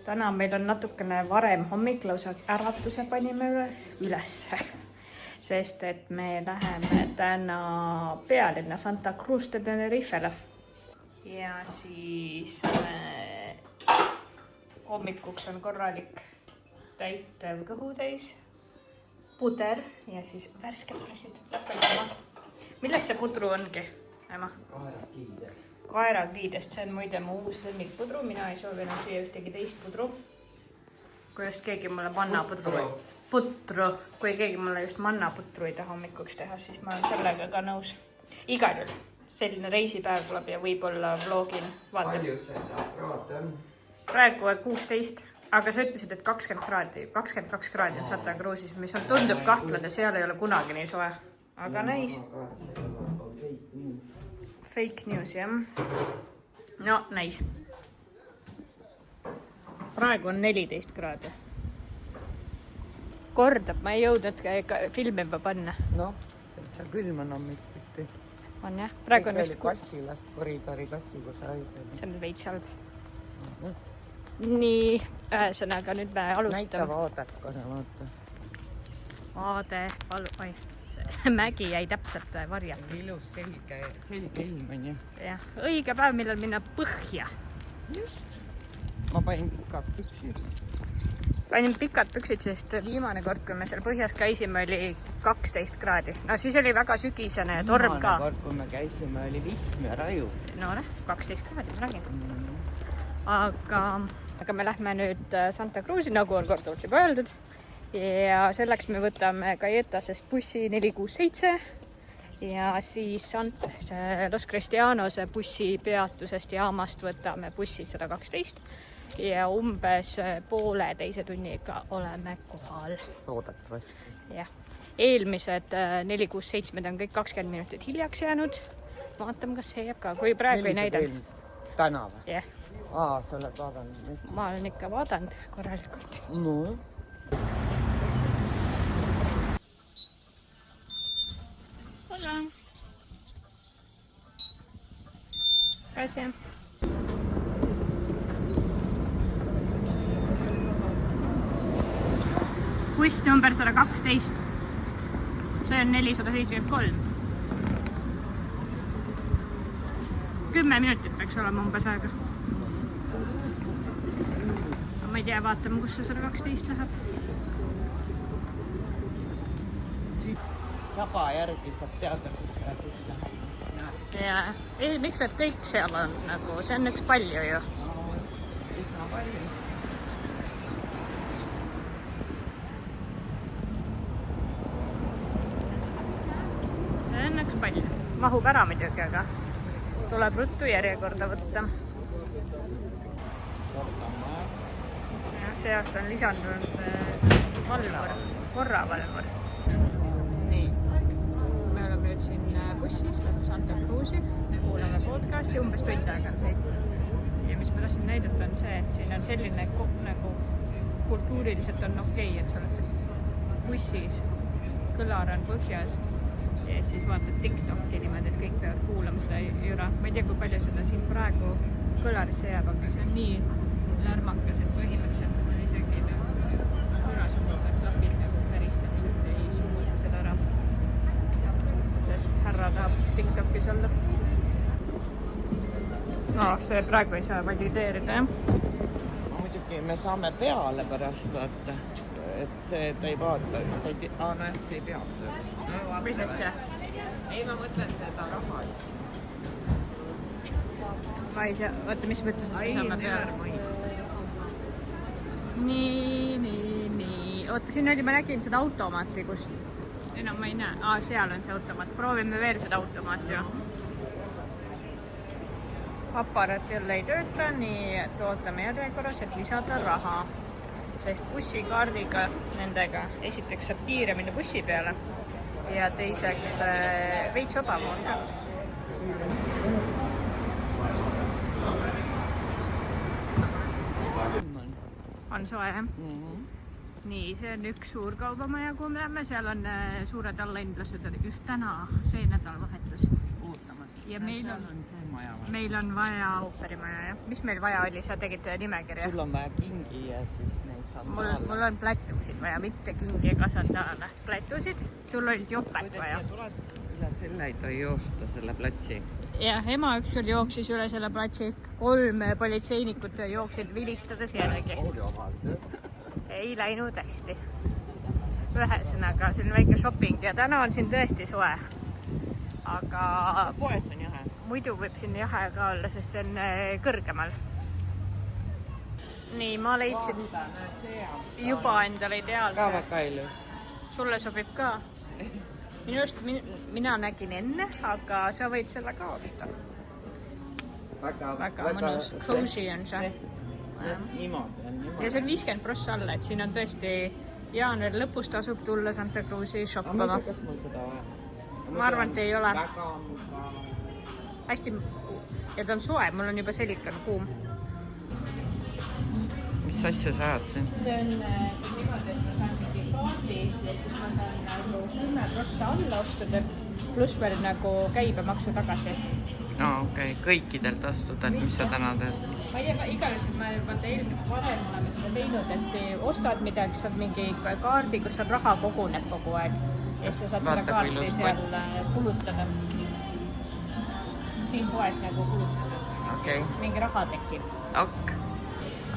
täna meil on natukene varem hommik, lausa äratuse panime ülesse. Sest et me läheme täna pealinna Santa Cruz de Tenerifele. Ja siis hommikuks on korralik täitev kõhutäis, puder ja siis värskelt pressitud apelsina. Milles see pudru ongi, ema? Kaerakiidest, see on muide mu uus lemmikpudru, mina ei soovinud siia ühtegi teist pudru. Kui just keegi mulle kui keegi mulle just mannaputru ei taha hommikuks teha, siis ma olen sellega ka nõus. Igal juhul, selline reisipäev tuleb ja võib-olla vlogin vaadata. Palju seda kraad on? Praegu 16, aga sa ütlesid, et 22 kraadi on Santa Cruzis, mis on tundub kahtlane, seal ei ole kunagi nii soe. Aga näis. Fake news, jah. No, näis. Praegu on 14 kraadi. Kordab, ma ei jõudnud filmi juba panna. No, et seal külm on hommikuti. On jah, praegu on vist kassilast koridori kassi, kus haigel. See on veits halb. Nii, ühesõnaga nüüd me alustame. Näita vaadet, kone vaata. Vaade, oi, mägi jäi täpselt varjalt. Ilus selge ilm on ju. Jah, õige päev, millal minna põhja. Just. Ma panin pikad püksid. Panin pikad püksid, sest viimane kord, kui me seal põhjas käisime, oli 12 kraadi. No siis oli väga sügisene ja torm ka. Viimane kord, kui me käisime, oli vihm ja raju. No 12 kraadi, ma räägin. Aga me lähme nüüd Santa Cruzi, nagu on korduvalt juba öeldud. Ja selleks me võtame Gaetasest bussi 467 ja siis Los Cristianose bussi peatusest jaamast võtame bussi 112 ja umbes poole teise tunniga oleme kohal. Oodatavasti. Jah. Eelmised 467 on kõik 20 minutit hiljaks jäänud. Vaatame, kas see jääb ka, kui praegu ei näidanud. Täna või? Jah. Sa oled vaadanud? Ma olen ikka vaadanud korralikult. No. Hola. Gracias. Buss number 112. See on 473. 10 minutit peaks olema umbes aega. Ma ei tea, vaatame, kus see 112 läheb. Taba järgi saab teada, kus läheb. Ja, miks need kõik seal on? Nagu, see on üks palju ju. Üsna palju. See on üks palju. Mahub ära muidugi, aga tuleb ruttu järjekorda võtta. Ja, see aasta on lisandunud korravalvur. Nii, me oleme nüüd siin bussis, lähme Santa Cruzi, kuulame podcasti, umbes tund aega on sõit. Ja mis ma tahtsin näidata on see, et siin on selline nagu kultuuriliselt on okei, et sa oled bussis, kõlar on põhjas ja siis vaatad TikTok'i niimoodi, et kõik peavad kuulama seda jura. Ma ei tea, kui palju seda siin praegu kõlarisse jääb, aga see on nii lärmakas, et põhimõtteliselt on isegi kõrasumudel klapid nagu päristamised ei suuda seda ära. Sest härra tahab TikTok'is olla. No, see praegu ei saa valideerida, jah? Muidugi me saame peale pärast vaata, et see, et ei vaata. Nojah, see ei peata. Mis asja? Ei, ma mõtlen seda raha. Ma ei saa, vaata, mis mõttes, et me saame peale. Nii. Oota, siin oli, ma nägin seda automaati, kus... No, ma ei näe. Seal on see automaat. Proovime veel seda automaati ju. Aparaat jälle ei tööta, nii et ootame järjekorras, et lisada raha. Sest bussikaardiga nendega esiteks saab kiiremini bussi peale ja teiseks veits odav on ka. On soe, jah? Nii, see on üks suur kaubamaja, kuhu me lähme. Seal on suured allahindlused just täna, see nädalavahetus. Ja meil on ooperimaja või? meil on vaja ooperimaja, jah. Mis meil vaja oli? Sa tegid nimekirja. Sul on vaja kingi ja siis neid sandaale. Mul on plätusid vaja, mitte kingi ega sandaale. Plätusid. Sul olid jopet vaja. Üle selle ei tohi joosta selle platsi. Jah, ema ükskord jooksis üle selle platsi. 3 politseinikut jooksid vilistades järgi. Ei läinud hästi. Ühesõnaga, see on väike shopping ja täna on siin tõesti soe. Aga poes on jahe. Muidu võib siin jahe ka olla, sest see on kõrgemal. Nii, ma leidsin juba endale ideaalse. Ka väga ilus. Sulle sobib ka? Minust mina nägin enne, aga sa võid selle ka osta. Väga mõnus. Cozy on see. Niimoodi. Ja see on 50% alla, et siin on tõesti jaanuari lõpus tasub tulla Santa Cruzi shoppama. Kas mul seda vaja? Ma arvan, et ei ole. Väga mugav. Hästi, ja ta on soe, mul on juba sellik on kuum. Mis asju sa ajad siin? See on niimoodi, et ma saan mingi kaardi ja siis ma saan nagu 10% alla ostuda, pluss veel nagu käibemaksu tagasi. No okei, kõikidelt ostudelt, mis sa täna teed? Ma ei tea, igavesti ma juba varem oleme seda teinud, et ostad midagi, saad mingi kaardi, kus on raha koguneb kogu aeg. Ja siis sa saad selle kaarti seal kulutada. Siin poes nagu kulutada. Okay. Mingi raha tekib. Ok.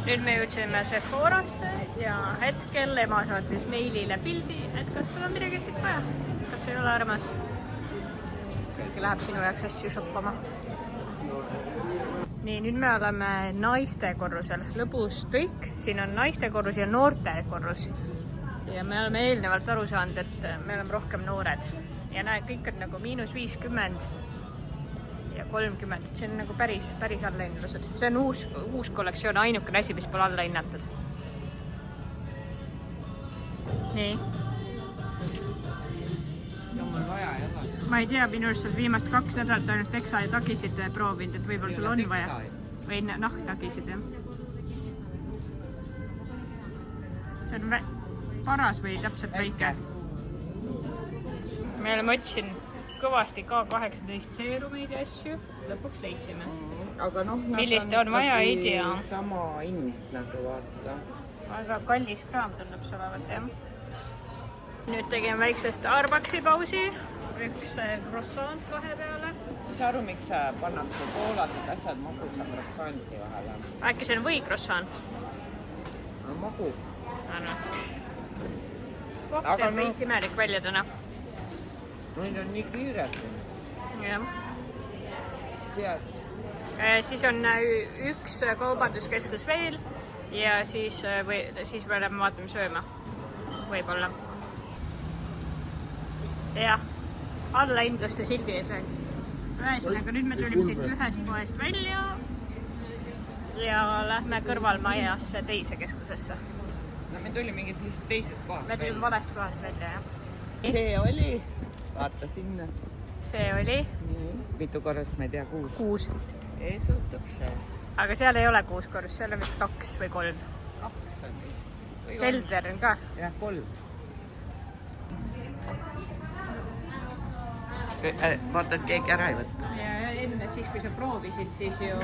Nüüd me jõudsime Sephorasse ja hetkel ema saatis meilile pildi, et kas tal on midagi siit vaja. Kas ei ole armas? Keegi läheb sinu jaoks asju shoppama. Nii, nüüd me oleme naiste korrusel. Lõbus tõik. Siin on naiste korrus ja noorte korrus. Ja me oleme eelnevalt aru saanud, et me oleme rohkem noored. Ja näe, kõik on nagu -50 ja 30. See on nagu päris allahinnused. See on uus kollektsioon, ainukene asi, mis pole alla hinnatud. Nii. No mul vaja ei ole. Ma ei tea, minu arust viimast 2 nädalat ainult teksa ja tagisid proovinud, et võib-olla sul on vaja. Või nahktagisid, jah. See on paras või täpselt väike. Me oleme otsinud kõvasti K18 seerumeid ja asju. Lõpuks leidsime. Aga noh, millist on vaja, ei tea. Sama hind nagu vaata. Aga kallis kraam tundub see olevat, jah. Nüüd tegime väikse Starbucksi pausi. Üks croissant 2 peale. Mis aru, miks sa pannakse poolased asjad magusa croissanti vahele? Äkki see on või croissant? Magu. Koht teeb veits imelik välja täna. Nüüd on nii kiired. Jah. Tead. Siis on üks kaubanduskeskus veel ja siis me oleme vaatame sööma. Võib-olla. Jah, allahindluste sildi ees ainult. Ühesõnaga, nüüd me tulime siit ühest poest välja ja lähme kõrvalmajasse teise keskusesse. No me tuli mingit lihtsalt teisest kohast välja. Me tulime valest kohast välja, jah. See oli, vaata sinna. See oli? Nii, mitu korrust ma ei tea, 6. 6. Eesutab see. Aga seal ei ole 6 korrust, seal on vist 2 või 3. 2 on vist. Kelder on ka? Jah, 3. Vaata, et keegi ära ei võtta. Ja enne siis, kui sa proovisid, siis ju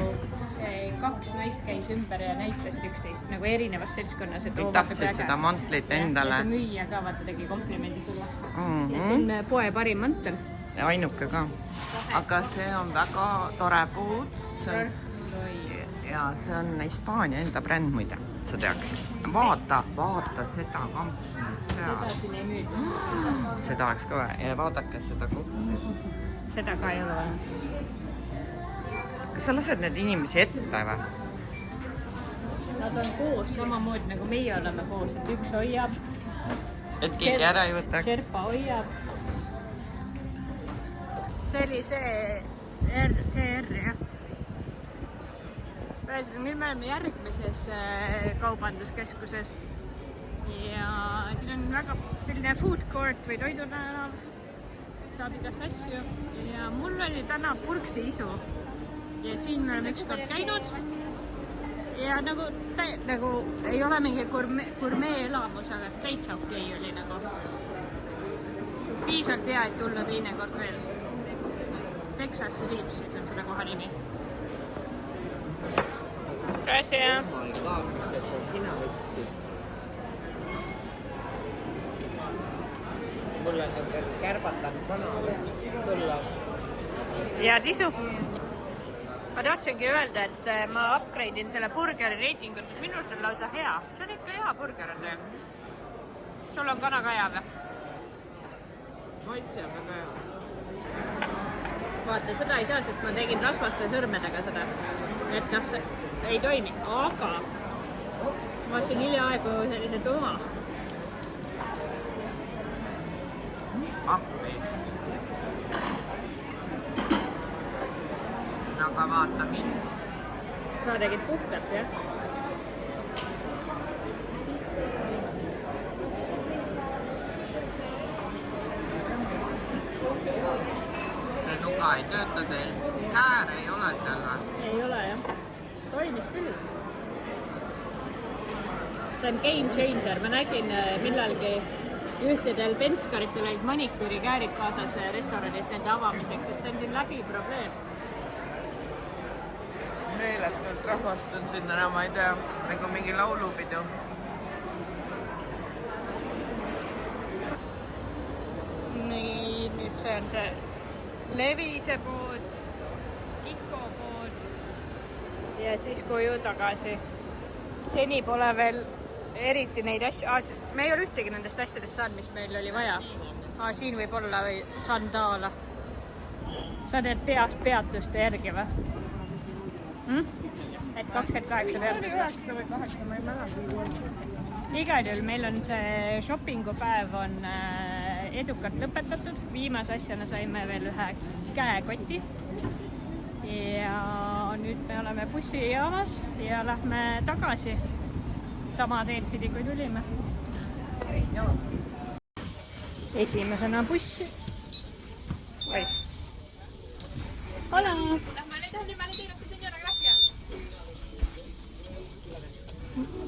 2 naist käis ümber ja näitasid üksteist nagu erinevas seltskonnas. Kõik tahtsid seda mantlit endale. Ja see müüja ka vaata tegi komplimendi sulle. Ja see on poe parim mantel. Ja ainuke ka. Aga see on väga tore puud. Ja see on Hispaania enda bränd muide, sa teaksid. Vaata seda kampuni. Seda siin ei müüda. Seda oleks ka vaja. Ja vaadake seda kohta. Seda ka ei ole vaja. Kas sa lased need inimesi ette või? Nad on koos samamoodi nagu meie oleme koos. Et üks hoiab. Et keegi ära ei võta. Sherpa hoiab. See oli see TR, jah. Ühesõnaga, nüüd me oleme järgmises kaubanduskeskuses ja siin on väga selline food court või toidutanav, saab igast asju ja mul oli täna purksi isu ja siin me oleme ükskord käinud ja nagu ei ole mingi gurmee elamus, aga täitsa okei oli nagu. Piisavalt hea, et tulla teine kord veel. Texas Ribs on seda koha nimi. Gracias. Sina võtsid. Mul on kärbatan kanal tulla. Ja tisu. Ma tahtsingi öelda, et ma upgrade'in selle burgeri reitingut, et minust on lausa hea. See on ikka hea burger on teil. Sul on kana ka hea või? Maitse on väga hea. Vaata, seda ei saa, sest ma tegin rasvaste sõrmedega seda. Et noh, see ei toimi. Aga ma siin hiljaaegu sellised oma. Appi. Aga vaata mind. Sa tegid puhtalt, jah? See nuga ei tööta teil. Kääre ei ole seal või? Ei ole, jah. Toimis küll. See on game changer. Ma nägin millalgi ühtedel penskaritel olid maniküüri käärid kaasas restoranis nende avamiseks, sest see on siin läbi probleem. Meeletult rahvast on sinna, no ma ei tea, nagu mingi laulupidu. Nii, nüüd see on see Levise pood, Kiko pood ja siis koju tagasi. Seni pole veel eriti neid asju, me ei ole ühtegi nendest asjadest saanud, mis meil oli vaja. Siin võib olla või sandaala. Sa teed peast peatuste järgi või? Et 28 peatus või? 9 või 8, ma ei mäleta. Igal juhul meil on see shoppingupäev on edukalt lõpetatud. Viimase asjana saime veel ühe käekoti. Ja nüüd me oleme bussijaamas ja lähme tagasi sama teed pidi, kui tulime. Esimesena bussi. Oi. Hola.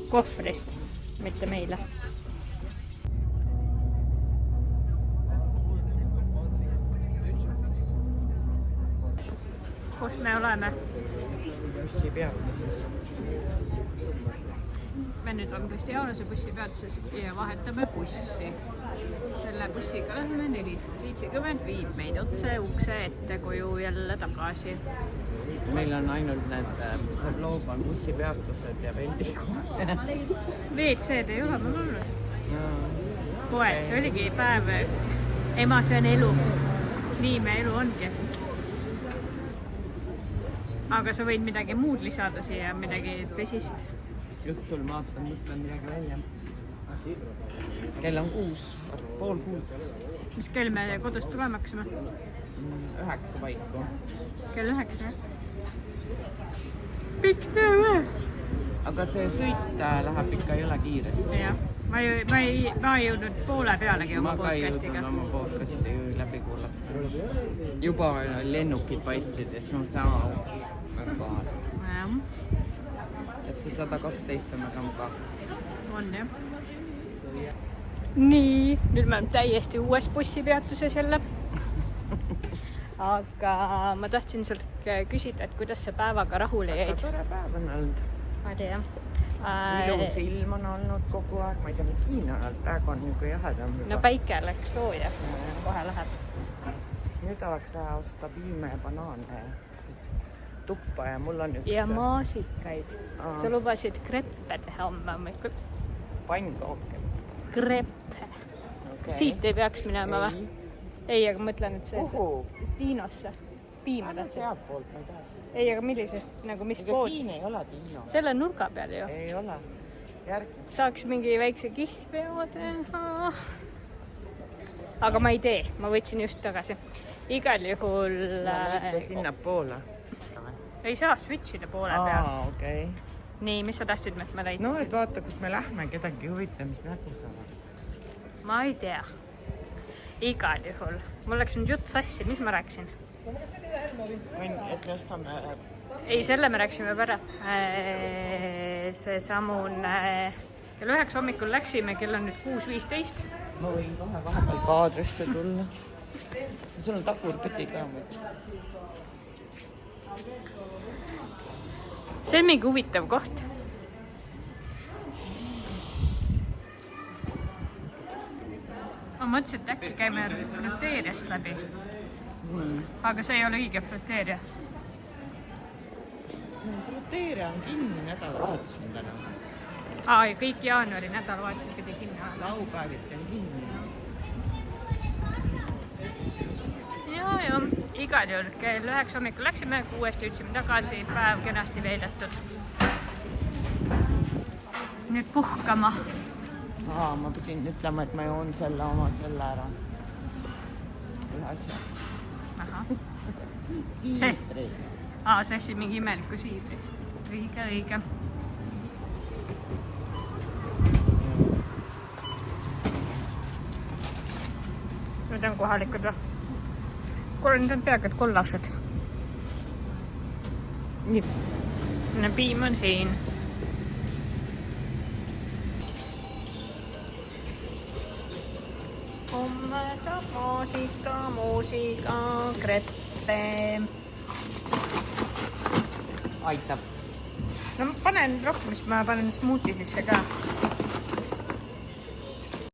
Kohvrist, mitte meile. Kus me oleme? Bussipeatuses. Me nüüd on Kristianuse bussipeatuses ja vahetame bussi. Selle bussiga lähme 470 viib meid otse ukse ette koju jälle tagasi. Meil on ainult need looban bussipeatused ja veldikood. WC-d ei ole mul olnud. Poed, see oligi päev. Ema, see on elu. Nii me elu ongi. Aga sa võid midagi muud lisada siia, midagi tõsist. Õhtul mõtlen midagi välja. Kell on 6:30. Mis kell me kodust tulema hakkasime? 9 paiku. Kell 9, jah? Pikk töö või? Aga see sõit läheb ikka ei ole kiiresti. Jah. Ma ei jõudnud poole pealegi oma podcastiga. Ma ka ei jõudnud oma podcasti läbi kuulata. Juba lennukid paistsid ja siis ma saan kohal. Et see 112 on väga mugav. On, jah. Nii, nüüd me oleme täiesti uues bussipeatuses jälle. Aga ma tahtsin sult küsida, et kuidas sa päevaga rahule jäid? Väga tore päev on olnud. Ma tean. Ilus ilm on olnud kogu aeg. Ma ei tea, mis siin on olnud. Praegu on nagu jahedam. No päike läks looja. Kohe läheb. Nüüd oleks vaja osta piime ja banaane ja tuppa ja mul on üks... Ja maasikaid. Sa lubasid kreppe teha homme hommikul. Pannkooke. Kreppe. Okay. Siit ei peaks minema või? Ei, aga mõtlen, et see... Kuhu? Tiinosse. Piima tahtsid. Sealt poolt, ma ei taha. Ei, aga millisest, nagu mis ega pood? siin ei ole Tiino. Selle nurga peal ju. Ei ole. Järgmine. Tahaks mingi väikse kihlpeo teha. Aga ma ei tee. Ma võtsin just tagasi. Igal juhul... Mitte sinna poole. Ei saa switchida poole pealt. Okay. Nii, mis sa tahtsid, et me leidsin? No, et vaata, kus me lähme, kedagi huvita, mis nägu saavad. Ma ei tea. Igal juhul. Mul läks nüüd jutt sassi. Mis ma rääkisin? Et me ostame... Ei, selle me rääksime pära. See samune... Kell 9 hommikul läksime, kell on nüüd 6:15. Ma võin kohe vahepeal kaadrisse tulla. Sul on tagurpidi ka muidu. see on mingi huvitav koht. Ma mõtlesin, et äkki käime fruteeriast läbi. Aga see ei ole õige fruteeria. Fruteeria on kinni nädalavahetusel täna. Ja kõik jaanuari nädalavahetusel pidi kinni olla. Laupäeviti on kinni. Ja, igal juhul kell 9 hommikul läksime, 6 jõudsime tagasi, päev kenasti veedetud. Nüüd puhkama. Ma pidin ütlema, et ma joon oma selle ära. Ühe asja. Aha. Siidri. See on mingi imeliku siidri. Õige. Need on kohalikud või? Need on peaaegu et kollased. Nii. Piim on siin. Homme saab muusika, kreppe. Aitab. No ma panen rohkem, sest ma panen smuuti sisse ka.